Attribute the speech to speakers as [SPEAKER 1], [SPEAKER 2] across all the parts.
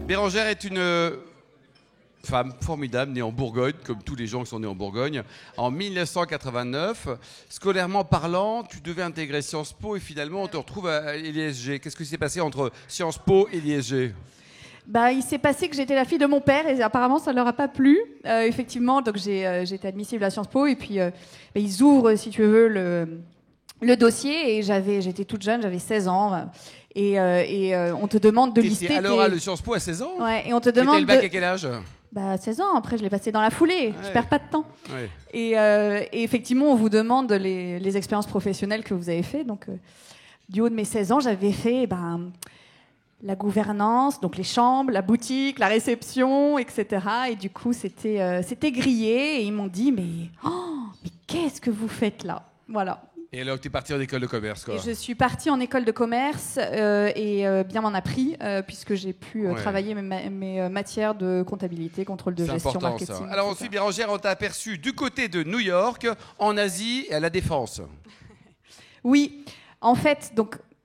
[SPEAKER 1] Bérengère est une femme formidable, née en Bourgogne, comme tous les gens qui sont nés en Bourgogne, en 1989. Scolairement parlant, tu devais intégrer Sciences Po et finalement on te retrouve à l'ISG. Qu'est-ce qui s'est passé entre Sciences Po et l'ISG ?
[SPEAKER 2] Il s'est passé que j'étais la fille de mon père et apparemment ça ne leur a pas plu. Effectivement, donc j'ai été admissible à Sciences Po et puis ils ouvrent, si tu veux, le dossier et j'étais toute jeune, j'avais 16 ans et on te demande de lister.
[SPEAKER 1] Alors le Sciences Po à 16 ans ?
[SPEAKER 2] Ouais, et on te demande.
[SPEAKER 1] T'étais le bac à quel âge ?
[SPEAKER 2] 16 ans, après je l'ai passé dans la foulée, je perds pas de temps.
[SPEAKER 1] Ouais.
[SPEAKER 2] Et effectivement, on vous demande les expériences professionnelles que vous avez fait. Donc, du haut de mes 16 ans, j'avais fait la gouvernance, donc les chambres, la boutique, la réception, etc. Et du coup, c'était grillé et ils m'ont dit mais qu'est-ce que vous faites là ? Voilà.
[SPEAKER 1] Et alors, tu es partie en école de commerce, quoi.
[SPEAKER 2] Et je suis partie en école de commerce et bien m'en a pris puisque j'ai pu travailler mes matières de comptabilité, contrôle de gestion,
[SPEAKER 1] important,
[SPEAKER 2] marketing.
[SPEAKER 1] Ça. Alors ensuite, Bérengère, on t'a aperçu du côté de New York, en Asie et à la Défense.
[SPEAKER 2] Oui, en fait,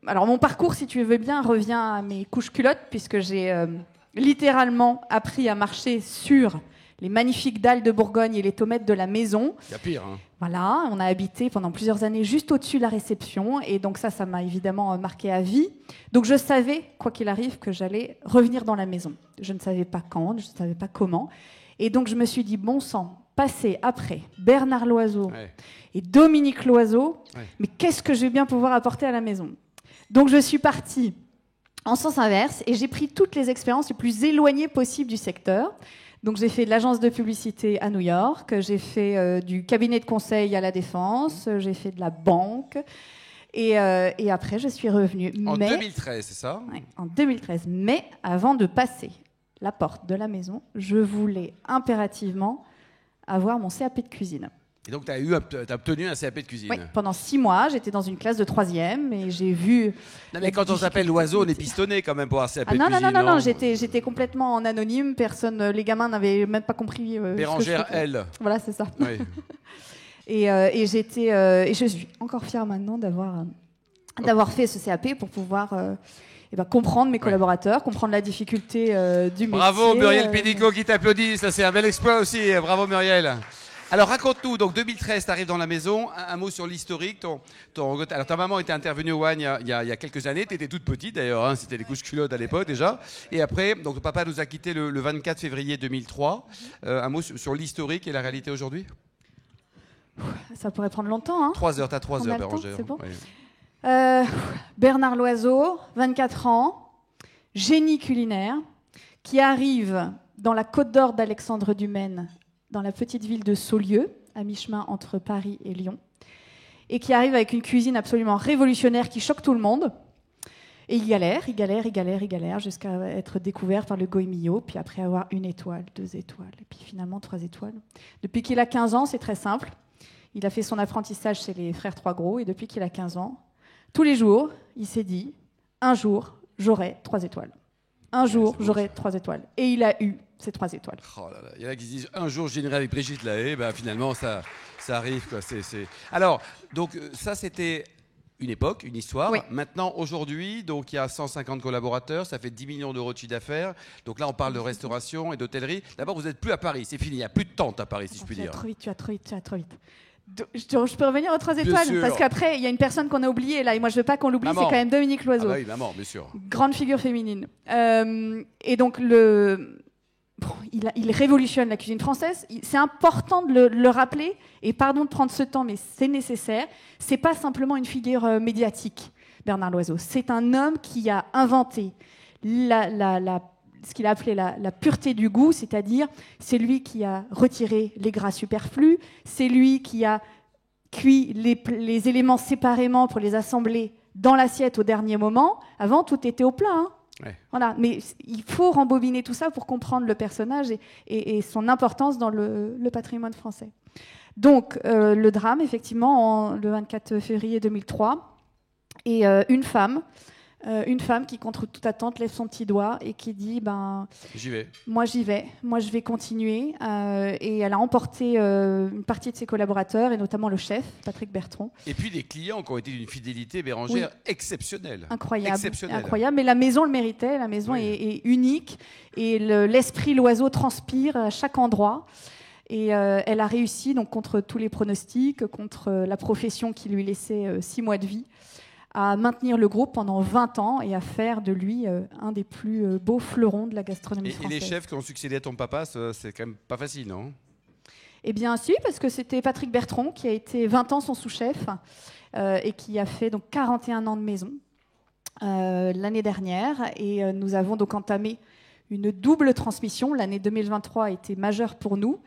[SPEAKER 2] alors mon parcours, si tu veux bien, revient à mes couches culottes puisque j'ai littéralement appris à marcher sur les magnifiques dalles de Bourgogne et les tomates de la maison.
[SPEAKER 1] Il y a pire, hein.
[SPEAKER 2] Voilà, on a habité pendant plusieurs années juste au-dessus de la réception et donc ça m'a évidemment marqué à vie. Donc je savais, quoi qu'il arrive, que j'allais revenir dans la maison. Je ne savais pas quand, je ne savais pas comment. Et donc je me suis dit, bon sang, passer après Bernard Loiseau et Dominique Loiseau, mais qu'est-ce que je vais bien pouvoir apporter à la maison ? Donc je suis partie en sens inverse et j'ai pris toutes les expériences les plus éloignées possibles du secteur. Donc j'ai fait de l'agence de publicité à New York, j'ai fait du cabinet de conseil à la Défense, j'ai fait de la banque et après je suis revenue.
[SPEAKER 1] En 2013, c'est ça ?
[SPEAKER 2] Ouais, en 2013. Mais avant de passer la porte de la maison, je voulais impérativement avoir mon CAP de cuisine.
[SPEAKER 1] Et donc, tu as obtenu un CAP de cuisine.
[SPEAKER 2] Oui, pendant 6 mois, j'étais dans une classe de 3e et j'ai vu...
[SPEAKER 1] Non, mais quand on s'appelle Loiseau, on est pistonné quand même pour avoir CAP de cuisine.
[SPEAKER 2] Non, j'étais complètement en anonyme. Les gamins n'avaient même pas compris.
[SPEAKER 1] Bérengère, elle.
[SPEAKER 2] Voilà, c'est ça.
[SPEAKER 1] Oui.
[SPEAKER 2] et je suis encore fière maintenant d'avoir fait ce CAP pour pouvoir comprendre mes collaborateurs, comprendre la difficulté du métier.
[SPEAKER 1] Bravo Muriel Pénicaud qui t'applaudit, ça c'est un bel exploit aussi. Bravo Muriel. Alors raconte-nous, donc 2013, tu arrives dans la maison, un mot sur l'historique. Alors ta maman était intervenue au WAN il y a quelques années, tu étais toute petite d'ailleurs, hein, c'était les couches culottes à l'époque déjà. Et après, donc papa nous a quittés le 24 février 2003. Un mot sur l'historique et la réalité aujourd'hui ?
[SPEAKER 2] Ça pourrait prendre longtemps. Hein.
[SPEAKER 1] 3 heures, t'as 3 heures Bérengère.
[SPEAKER 2] C'est bon. Bernard Loiseau, 24 ans, génie culinaire, qui arrive dans la Côte d'Or d'Alexandre Dumaine, dans la petite ville de Saulieu, à mi-chemin entre Paris et Lyon, et qui arrive avec une cuisine absolument révolutionnaire qui choque tout le monde. Et il galère, jusqu'à être découvert par le Goemio, puis après avoir 1 étoile, 2 étoiles, et puis finalement 3 étoiles. Depuis qu'il a 15 ans, c'est très simple. Il a fait son apprentissage chez les frères Trois Gros, et depuis qu'il a 15 ans, tous les jours, il s'est dit, un jour, j'aurai 3 étoiles. Un jour, j'aurai 3 étoiles. Et il a eu ces 3 étoiles.
[SPEAKER 1] Oh là là. Il y en a qui se disent un jour je dînerai avec Brigitte Lahaie, finalement ça arrive quoi. Alors donc ça c'était une époque, une histoire.
[SPEAKER 2] Oui.
[SPEAKER 1] Maintenant aujourd'hui donc il y a 150 collaborateurs, ça fait 10 millions d'euros de chiffre d'affaires. Donc là on parle de restauration et d'hôtellerie. D'abord vous n'êtes plus à Paris, c'est fini, il n'y a plus de tente à Paris si je puis dire.
[SPEAKER 2] Tu vas trop vite. Je peux revenir aux 3 étoiles parce qu'après il y a une personne qu'on a oubliée là et moi je veux pas qu'on l'oublie, c'est quand même Dominique Loiseau.
[SPEAKER 1] Ah bah oui, maman, bien sûr.
[SPEAKER 2] Grande figure féminine. Et donc il révolutionne la cuisine française. C'est important de le rappeler et pardon de prendre ce temps mais c'est nécessaire. C'est pas simplement une figure médiatique, Bernard Loiseau. C'est un homme qui a inventé ce qu'il a appelé la pureté du goût, c'est-à-dire c'est lui qui a retiré les gras superflus, c'est lui qui a cuit les éléments séparément pour les assembler dans l'assiette au dernier moment. Avant, tout était au plat. Hein. Ouais. Voilà. Mais il faut rembobiner tout ça pour comprendre le personnage et son importance dans le patrimoine français. Donc, le drame, effectivement, le 24 février 2003, et une femme Une femme qui, contre toute attente, lève son petit doigt et qui dit
[SPEAKER 1] j'y vais.
[SPEAKER 2] Moi, j'y vais. Moi, je vais continuer. Et elle a emporté une partie de ses collaborateurs, et notamment le chef, Patrick Bertrand.
[SPEAKER 1] Et puis des clients qui ont été d'une fidélité bérengère exceptionnelle.
[SPEAKER 2] Incroyable.
[SPEAKER 1] Exceptionnelle.
[SPEAKER 2] Incroyable. Mais la maison le méritait. La maison est unique. Et l'esprit l'oiseau transpire à chaque endroit. Et elle a réussi, donc, contre tous les pronostics, contre la profession qui lui laissait 6 mois de vie, à maintenir le groupe pendant 20 ans et à faire de lui un des plus beaux fleurons de la gastronomie française.
[SPEAKER 1] Et les chefs qui ont succédé à ton papa, c'est quand même pas facile, non?
[SPEAKER 2] Eh bien, si, parce que c'était Patrick Bertrand qui a été 20 ans son sous-chef et qui a fait donc 41 ans de maison l'année dernière. Et nous avons donc entamé une double transmission. L'année 2023 a été majeure pour nous,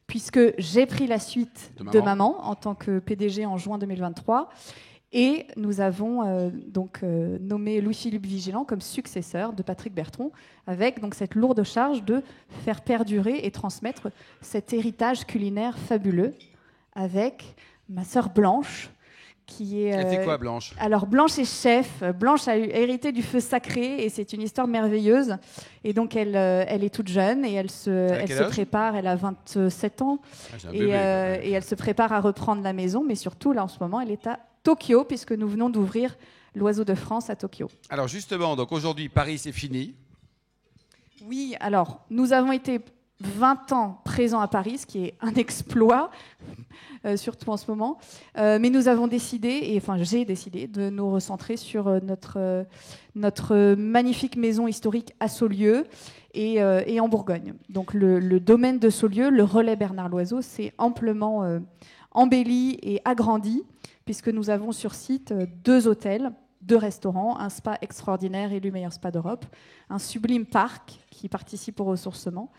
[SPEAKER 2] puisque j'ai pris la suite de maman en tant que PDG en juin 2023. Et nous avons nommé Louis-Philippe Vigilant comme successeur de Patrick Bertrand, avec donc cette lourde charge de faire perdurer et transmettre cet héritage culinaire fabuleux, avec ma sœur Blanche, qui est...
[SPEAKER 1] Elle fait quoi, Blanche?
[SPEAKER 2] Alors, Blanche est chef. Blanche a hérité du feu sacré, et c'est une histoire merveilleuse. Et donc, elle est toute jeune, et elle se prépare. Elle a 27 ans. Et elle se prépare à reprendre la maison. Mais surtout, là, en ce moment, elle est à Tokyo, puisque nous venons d'ouvrir l'Oiseau de France à Tokyo.
[SPEAKER 1] Alors justement, donc aujourd'hui, Paris, c'est fini.
[SPEAKER 2] Oui, alors, nous avons été 20 ans présents à Paris, ce qui est un exploit, surtout en ce moment. Mais nous avons décidé, j'ai décidé, de nous recentrer sur notre magnifique maison historique à Saulieu et en Bourgogne. Donc le domaine de Saulieu, le relais Bernard Loiseau, s'est amplement embelli et agrandi, puisque nous avons sur site 2 hôtels, 2 restaurants, un spa extraordinaire élu meilleur spa d'Europe, un sublime parc qui participe au ressourcement.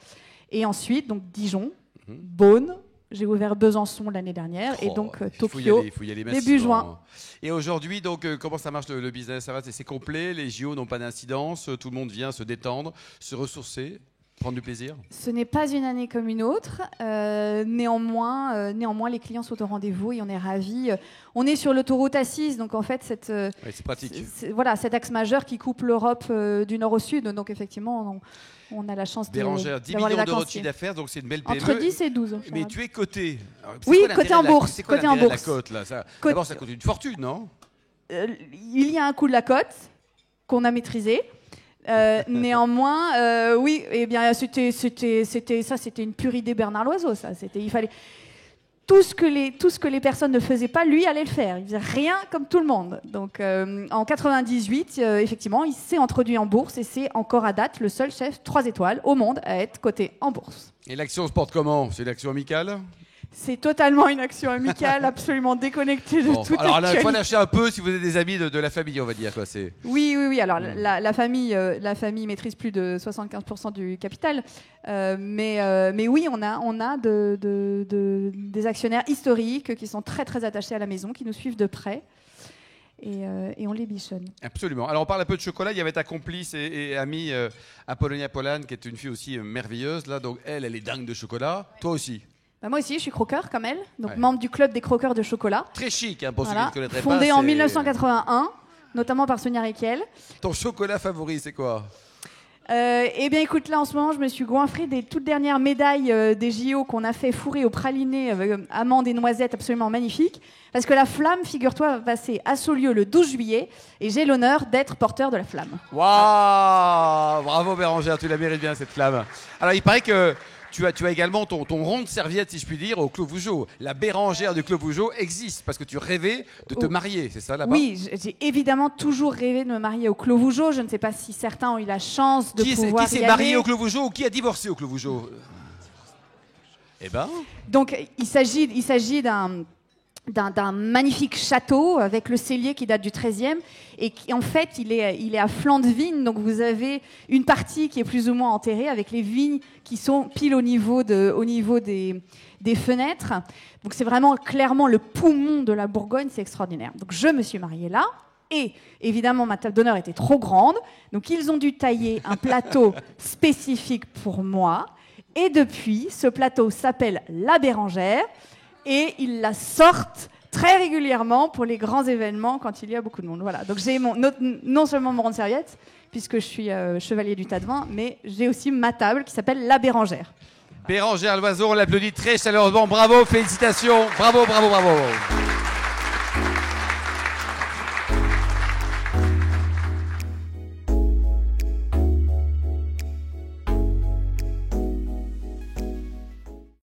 [SPEAKER 2] Et ensuite, donc Dijon, Beaune, j'ai ouvert Besançon l'année dernière, et donc Tokyo,
[SPEAKER 1] il faut y aller
[SPEAKER 2] début juin.
[SPEAKER 1] Et aujourd'hui, donc, comment ça marche le business? Ça va, c'est complet, les JO n'ont pas d'incidence, tout le monde vient se détendre, se ressourcer, prendre du plaisir?
[SPEAKER 2] Ce n'est pas une année comme une autre. Néanmoins, les clients sont au rendez-vous et on est ravis. On est sur l'autoroute A6, donc en fait,
[SPEAKER 1] c'est pratique.
[SPEAKER 2] Cet axe majeur qui coupe l'Europe du nord au sud. Donc effectivement, on a la chance
[SPEAKER 1] Bérengère, 10 millions d'euros de chiffre d'affaires, donc c'est une belle PME.
[SPEAKER 2] Entre 10 et 12.
[SPEAKER 1] Mais tu es coté.
[SPEAKER 2] Oui, coté en bourse.
[SPEAKER 1] C'est quoi l'intérêt de la cote, là? D'abord, ça coûte une fortune, non?
[SPEAKER 2] Il y a un coût de la cote qu'on a maîtrisé. Néanmoins, oui, eh bien, c'était une pure idée Bernard Loiseau. Il fallait tout ce que les personnes ne faisaient pas, lui allait le faire. Il faisait rien comme tout le monde. Donc, en 98, effectivement, il s'est introduit en bourse et c'est encore à date le seul chef 3 étoiles au monde à être coté en bourse.
[SPEAKER 1] Et l'action se porte comment? C'est une action amicale?
[SPEAKER 2] C'est totalement une action amicale, absolument déconnectée de toute
[SPEAKER 1] alors là, il faut
[SPEAKER 2] actualité.
[SPEAKER 1] lâcher un peu si vous êtes des amis de la famille, on va dire. Quoi.
[SPEAKER 2] Oui. Alors, la famille maîtrise plus de 75% du capital. Mais oui, on a des actionnaires historiques qui sont très, très attachés à la maison, qui nous suivent de près. Et on les bichonne.
[SPEAKER 1] Absolument. Alors, on parle un peu de chocolat. Il y avait ta complice et amie Apollonia Polan, qui est une fille aussi merveilleuse. Là, donc, elle est dingue de chocolat. Toi aussi?
[SPEAKER 2] Moi aussi, je suis croqueur comme elle, donc membre du club des croqueurs de chocolat.
[SPEAKER 1] Très chic, pour ceux qui ne connaîtraient pas.
[SPEAKER 2] Fondé en 1981, notamment par Sonia Riquel.
[SPEAKER 1] Ton chocolat favori, c'est quoi?
[SPEAKER 2] Eh bien, écoute, là, en ce moment, je me suis goinfrée des toutes dernières médailles des JO qu'on a fait fourrer au praliné avec amandes et noisettes absolument magnifiques. Parce que la flamme, figure-toi, va passer à Saulieu le 12 juillet et j'ai l'honneur d'être porteur de la flamme.
[SPEAKER 1] Waouh! Bravo Bérengère, tu la mérites bien cette flamme. Alors, il paraît que tu as également ton rond de serviette, si je puis dire, au Clos Vougeot. La Bérengère du Clos Vougeot existe parce que tu rêvais de te marier, c'est ça là-bas?
[SPEAKER 2] Oui, j'ai évidemment toujours rêvé de me marier au Clos Vougeot. Je ne sais pas si certains ont eu la chance de pouvoir
[SPEAKER 1] Qui s'est marié au Clos Vougeot ou qui a divorcé au Clos Vougeot? Eh ben.
[SPEAKER 2] Donc, il s'agit d'un magnifique château avec le cellier qui date du XIIIe et qui, en fait, il est à flanc de vigne. Donc, vous avez une partie qui est plus ou moins enterrée avec les vignes qui sont pile au niveau des fenêtres. Donc, c'est vraiment clairement le poumon de la Bourgogne. C'est extraordinaire. Donc, je me suis mariée là. Et évidemment, ma table d'honneur était trop grande. Donc, ils ont dû tailler un plateau spécifique pour moi. Et depuis, ce plateau s'appelle la Bérengère. Et ils la sortent très régulièrement pour les grands événements quand il y a beaucoup de monde. Voilà. Donc j'ai non seulement mon rond-serviette, puisque je suis chevalier du tas de vin, mais j'ai aussi ma table qui s'appelle la Bérangère.
[SPEAKER 1] Bérangère Loiseau, on l'applaudit très chaleureusement. Bravo, félicitations. Bravo, bravo, bravo.